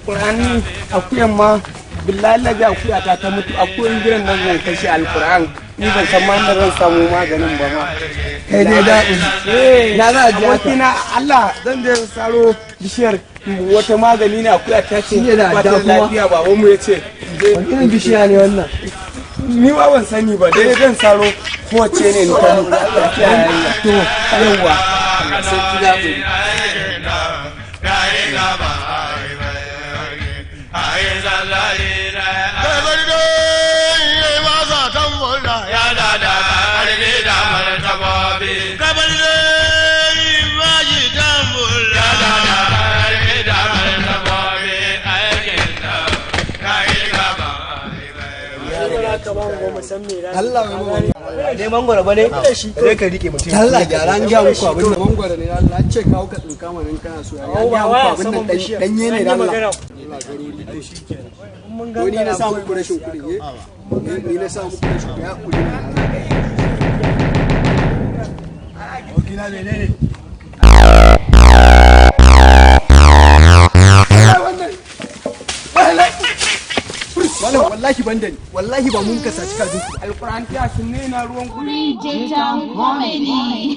alkur'ani akuyan ma billahi lazi akuya ta mutu akuyan gidan nan zan kashe alkur'an ni ban san ma da zan samu maganin ba ma kai dai daɗi na za a ji abokina Allah zan je saro bishiyar wata magani ne akuya ta ce ba ta lafiya baban mu yace wani irin bishiya ne wannan ni ma ban sani ba dai zan saro kowace ne ni ta to yawa sai kida Allah mai ne mangwara bane sai ka rike mutum Allah gyara an ga muku abin da mangwara ne Allah an ce kawo ka tsinka mana in kana so ya ga muku abin nan danye ne da Allah wani na samu ku rashin kuɗi ni na samu ku rashin kuɗi ya kuɗi okina menene wallahi ban da ni wallahi ba mun ka saci kajin ku alquran ta sunne na ruwan kudi DJ Jam Comedy